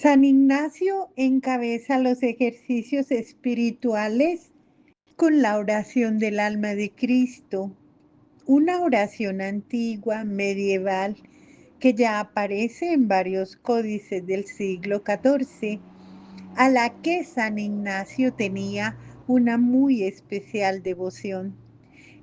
San Ignacio encabeza los ejercicios espirituales con la oración del alma de Cristo, una oración antigua, medieval, que ya aparece en varios códices del siglo XIV, a la que San Ignacio tenía una muy especial devoción.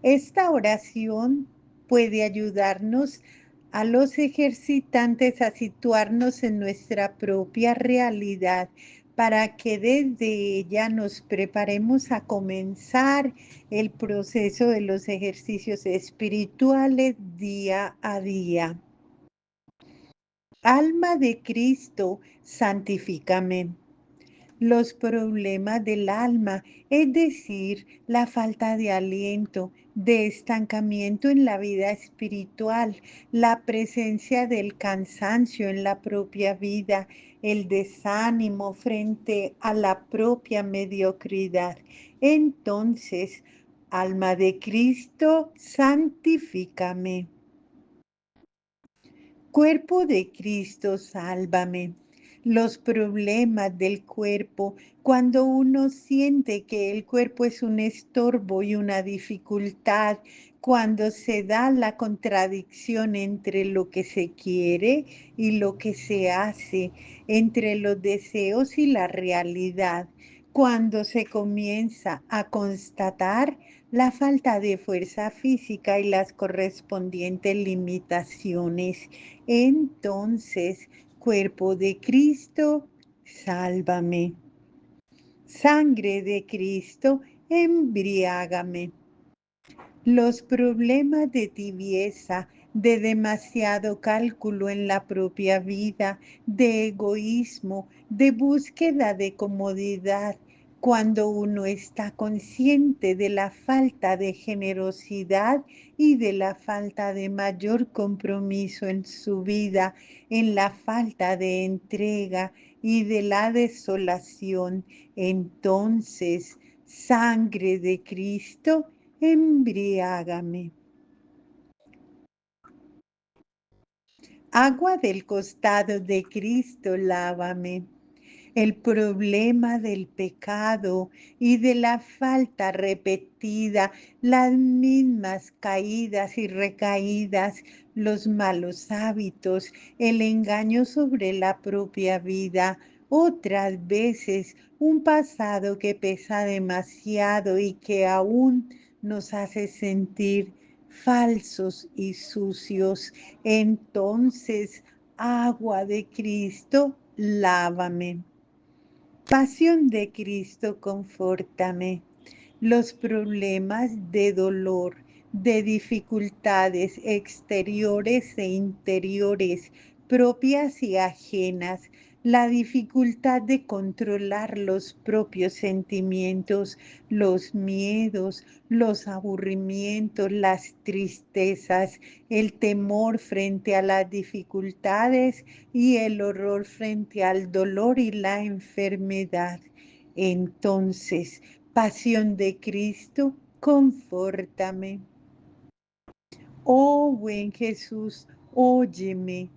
Esta oración puede ayudarnos a los ejercitantes a situarnos en nuestra propia realidad para que desde ella nos preparemos a comenzar el proceso de los ejercicios espirituales día a día. Alma de Cristo, santifícame. Los problemas del alma, es decir, la falta de aliento, de estancamiento en la vida espiritual, la presencia del cansancio en la propia vida, el desánimo frente a la propia mediocridad. Entonces, alma de Cristo, santifícame. Cuerpo de Cristo, sálvame. Los problemas del cuerpo, cuando uno siente que el cuerpo es un estorbo y una dificultad, cuando se da la contradicción entre lo que se quiere y lo que se hace, entre los deseos y la realidad, cuando se comienza a constatar la falta de fuerza física y las correspondientes limitaciones. Entonces, cuerpo de Cristo, sálvame. Sangre de Cristo, embriágame. Los problemas de tibieza, de demasiado cálculo en la propia vida, de egoísmo, de búsqueda de comodidad, cuando uno está consciente de la falta de generosidad y de la falta de mayor compromiso en su vida, en la falta de entrega y de la desolación, entonces, sangre de Cristo, embriágame. Agua del costado de Cristo, lávame. El problema del pecado y de la falta repetida, las mismas caídas y recaídas, los malos hábitos, el engaño sobre la propia vida, otras veces un pasado que pesa demasiado y que aún nos hace sentir falsos y sucios. Entonces, agua de Cristo, lávame. Pasión de Cristo, confórtame. Los problemas de dolor, de dificultades exteriores e interiores, propias y ajenas, la dificultad de controlar los propios sentimientos, los miedos, los aburrimientos, las tristezas, el temor frente a las dificultades y el horror frente al dolor y la enfermedad. Entonces, pasión de Cristo, confórtame. Oh buen Jesús, óyeme.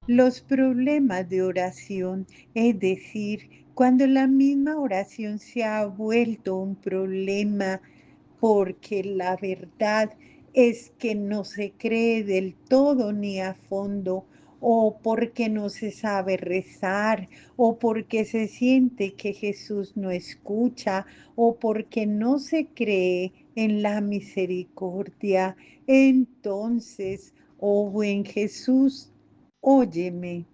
Los problemas de oración, es decir, cuando la misma oración se ha vuelto un problema porque la verdad es que no se cree del todo ni a fondo, o porque no se sabe rezar, o porque se siente que Jesús no escucha, o porque no se cree en la misericordia. Entonces, oh buen Jesús, óyeme.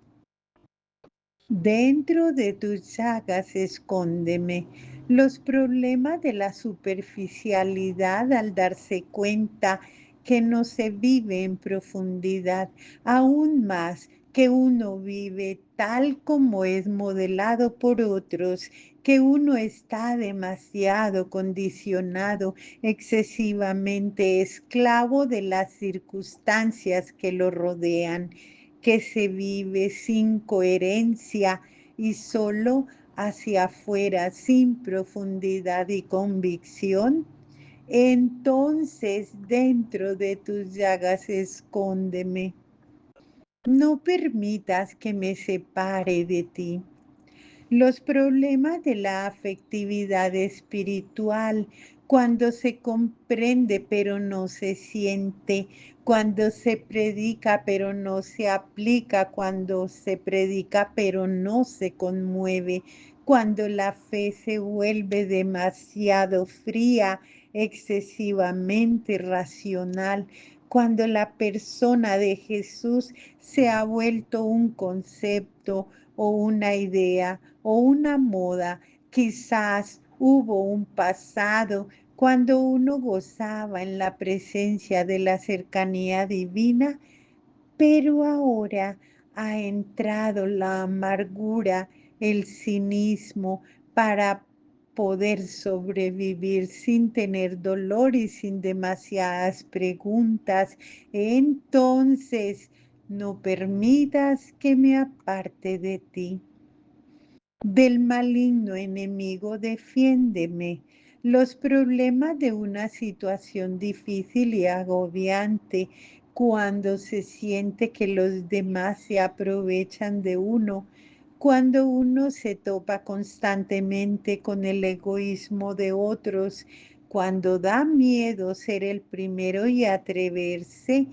Dentro de tus llagas escóndeme. Los problemas de la superficialidad al darse cuenta que no se vive en profundidad, aún más que uno vive tal como es modelado por otros, que uno está demasiado condicionado, excesivamente esclavo de las circunstancias que lo rodean, que se vive sin coherencia y solo hacia afuera, sin profundidad y convicción, entonces dentro de tus llagas escóndeme. No permitas que me separe de ti. Los problemas de la afectividad espiritual, cuando se comprende pero no se siente, cuando se predica pero no se aplica, cuando se predica pero no se conmueve, cuando la fe se vuelve demasiado fría, excesivamente racional, cuando la persona de Jesús se ha vuelto un concepto o una idea o una moda. Quizás hubo un pasado cuando uno gozaba en la presencia de la cercanía divina, pero ahora ha entrado la amargura, el cinismo para poder sobrevivir sin tener dolor y sin demasiadas preguntas. Entonces, no permitas que me aparte de ti. Del maligno enemigo, defiéndeme. Los problemas de una situación difícil y agobiante, cuando se siente que los demás se aprovechan de uno, cuando uno se topa constantemente con el egoísmo de otros, cuando da miedo ser el primero y atreverse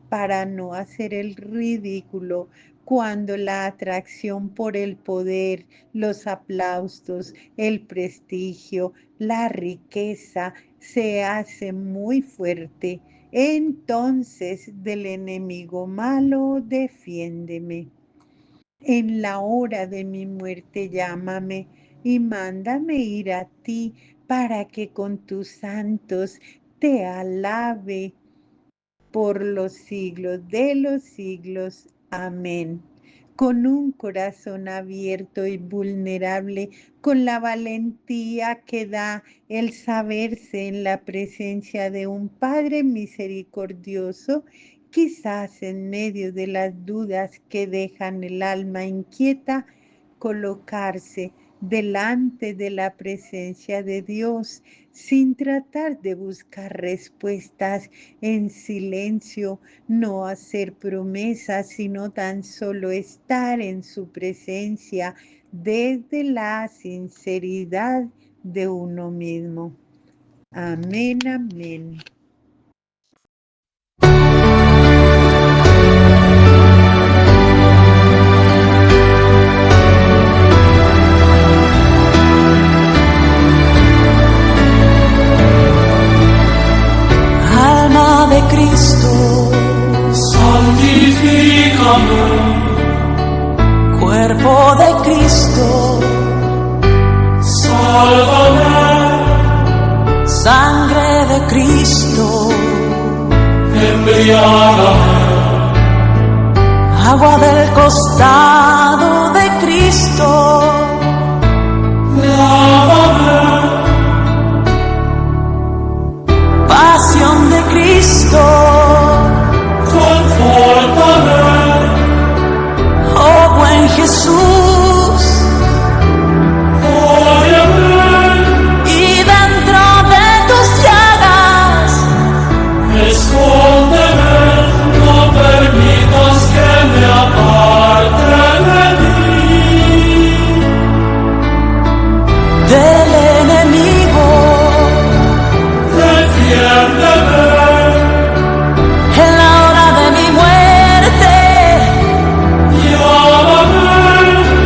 para no hacer el ridículo, cuando la atracción por el poder, los aplausos, el prestigio, la riqueza se hace muy fuerte. Entonces del enemigo malo, defiéndeme. En la hora de mi muerte llámame y mándame ir a ti para que con tus santos te alabe por los siglos de los siglos. Amén. Con un corazón abierto y vulnerable, con la valentía que da el saberse en la presencia de un Padre misericordioso, quizás en medio de las dudas que dejan el alma inquieta, colocarse delante de la presencia de Dios sin tratar de buscar respuestas en silencio, no hacer promesas, sino tan solo estar en su presencia desde la sinceridad de uno mismo. Amén, amén. Alma de Cristo, santifícame. cuerpo de Cristo, Sálvame. sangre de Cristo, Embriágame. agua del costado de Cristo, Lávame. pasión de Cristo, Confórtame. oh buen Jesús, Óyeme. y dentro de tus llagas, Escóndeme. No permitas que me aparte de ti. del enemigo, Defiéndeme. en la hora de mi muerte, Llámame.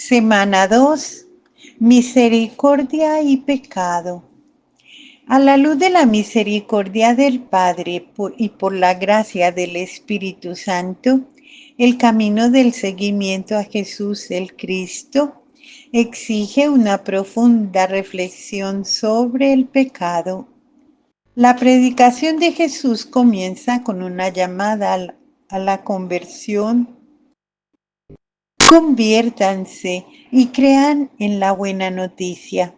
Semana 2. Misericordia y pecado. A la luz de la misericordia del Padre y por la gracia del Espíritu Santo, el camino del seguimiento a Jesús el Cristo exige una profunda reflexión sobre el pecado. La predicación de Jesús comienza con una llamada a la conversión. Conviértanse y crean en la buena noticia.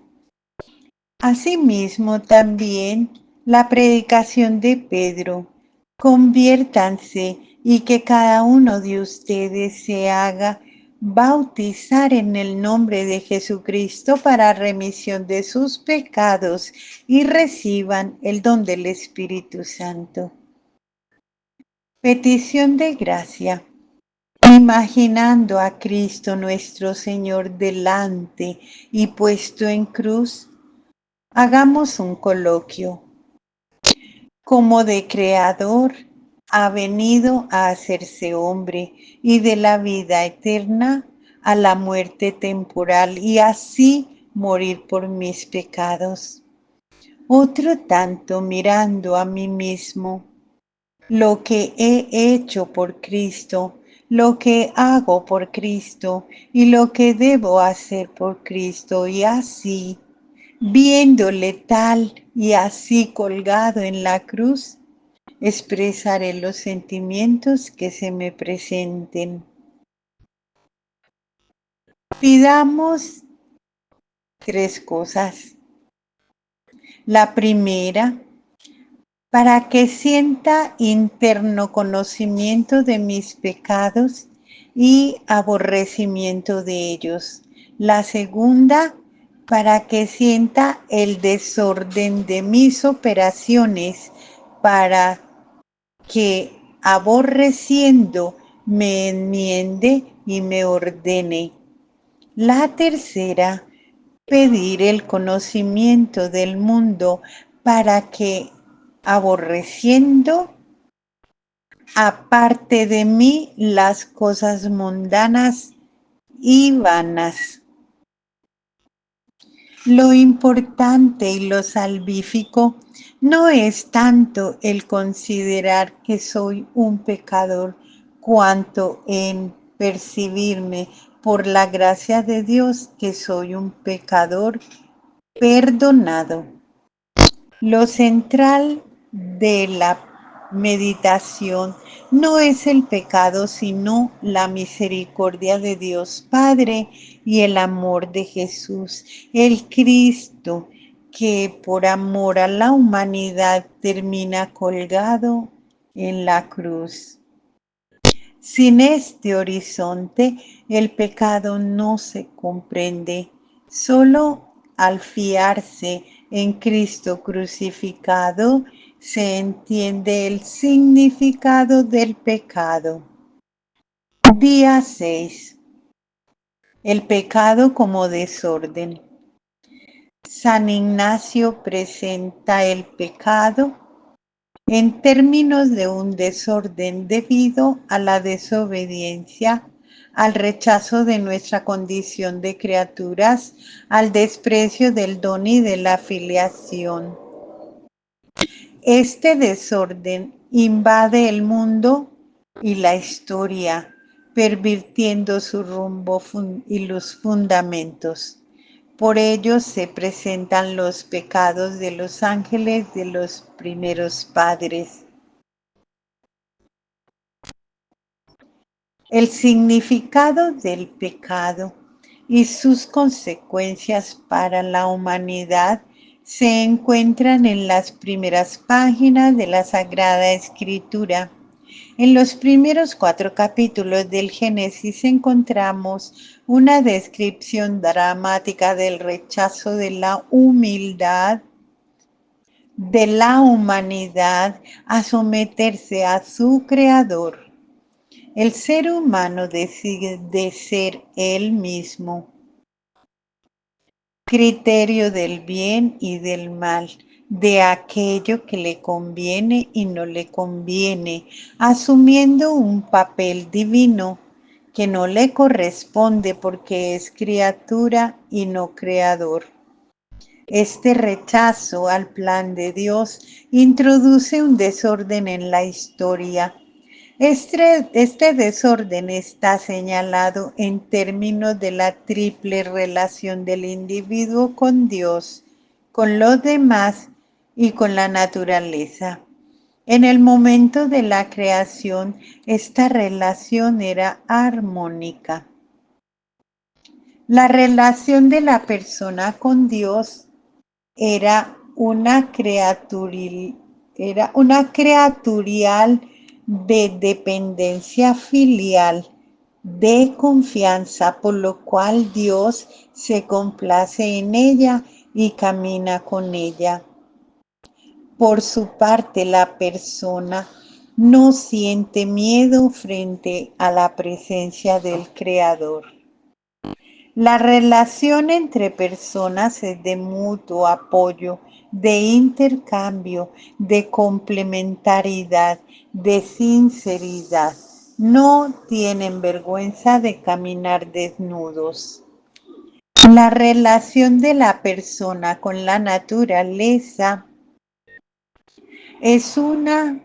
Asimismo, también la predicación de Pedro. Conviértanse y que cada uno de ustedes se haga bautizar en el nombre de Jesucristo para remisión de sus pecados y reciban el don del Espíritu Santo. Petición de gracia. Imaginando a Cristo nuestro Señor delante y puesto en cruz, hagamos un coloquio. Como de creador, ha venido a hacerse hombre y de la vida eterna a la muerte temporal y así morir por mis pecados. Otro tanto mirando a mí mismo, lo que he hecho por Cristo, lo que hago por Cristo y lo que debo hacer por Cristo, y así, viéndole tal y así colgado en la cruz, expresaré los sentimientos que se me presenten. Pidamos 3 cosas. La primera, para que sienta interno conocimiento de mis pecados y aborrecimiento de ellos. La segunda, para que sienta el desorden de mis operaciones, para que aborreciendo me enmiende y me ordene. La tercera, pedir el conocimiento del mundo para que, aborreciendo, aparte de mí las cosas mundanas y vanas. Lo importante y lo salvífico no es tanto el considerar que soy un pecador, cuanto en percibirme por la gracia de Dios que soy un pecador perdonado. Lo central de la meditación no es el pecado, sino la misericordia de Dios Padre y el amor de Jesús, el Cristo, que por amor a la humanidad termina colgado en la cruz. Sin este horizonte, el pecado no se comprende. Solo al fiarse en Cristo crucificado se entiende el significado del pecado. Día 6. El pecado como desorden. San Ignacio presenta el pecado en términos de un desorden debido a la desobediencia, al rechazo de nuestra condición de criaturas, al desprecio del don y de la filiación. Este desorden invade el mundo y la historia, pervirtiendo su rumbo y los fundamentos. Por ello se presentan los pecados de los ángeles de los primeros padres. El significado del pecado y sus consecuencias para la humanidad se encuentran en las primeras páginas de la Sagrada Escritura. En los primeros 4 capítulos del Génesis encontramos una descripción dramática del rechazo de la humildad de la humanidad a someterse a su Creador. El ser humano decide ser él mismo, criterio del bien y del mal, de aquello que le conviene y no le conviene, asumiendo un papel divino que no le corresponde porque es criatura y no creador. Este rechazo al plan de Dios introduce un desorden en la historia. Este desorden está señalado en términos de la triple relación del individuo con Dios, con los demás y con la naturaleza. En el momento de la creación, esta relación era armónica. La relación de la persona con Dios era una creaturial de dependencia filial, de confianza, por lo cual Dios se complace en ella y camina con ella. Por su parte, la persona no siente miedo frente a la presencia del Creador. La relación entre personas es de mutuo apoyo, de intercambio, de complementariedad, de sinceridad. No tienen vergüenza de caminar desnudos. La relación de la persona con la naturaleza es una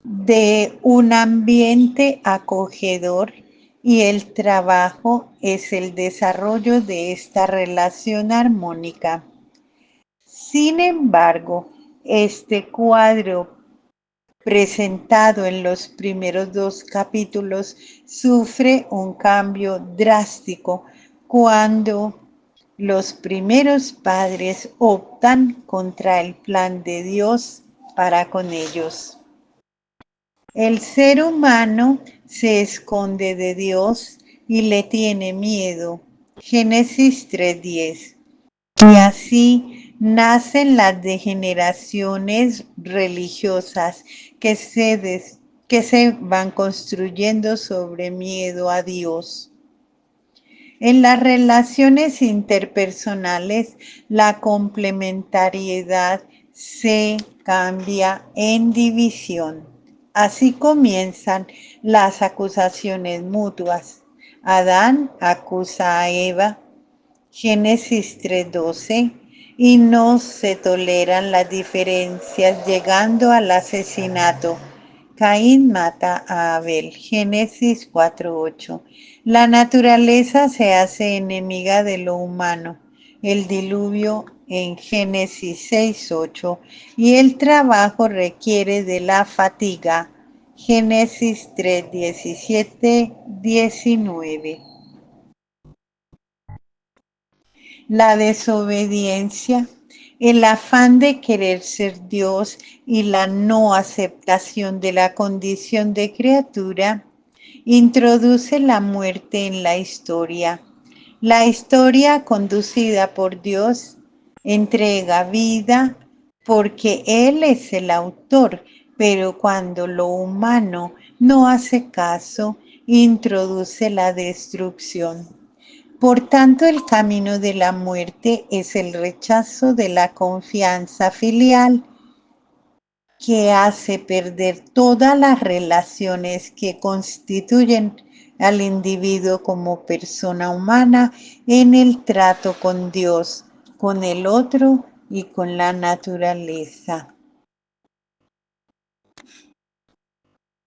de un ambiente acogedor y el trabajo es el desarrollo de esta relación armónica. Sin embargo, este cuadro presentado en los primeros 2 capítulos sufre un cambio drástico cuando los primeros padres optan contra el plan de Dios para con ellos. El ser humano se esconde de Dios y le tiene miedo. Génesis 3:10. Y así nacen las degeneraciones religiosas que se van construyendo sobre miedo a Dios. En las relaciones interpersonales, la complementariedad se cambia en división. Así comienzan las acusaciones mutuas. Adán acusa a Eva, Génesis 3:12, y no se toleran las diferencias llegando al asesinato. Caín mata a Abel, Génesis 4:8. La naturaleza se hace enemiga de lo humano, el diluvio en Génesis 6:8, y el trabajo requiere de la fatiga, Génesis 3:17-19. La desobediencia, el afán de querer ser Dios y la no aceptación de la condición de criatura introduce la muerte en la historia. La historia conducida por Dios entrega vida porque Él es el autor, pero cuando lo humano no hace caso, introduce la destrucción. Por tanto, el camino de la muerte es el rechazo de la confianza filial que hace perder todas las relaciones que constituyen al individuo como persona humana en el trato con Dios, con el otro y con la naturaleza.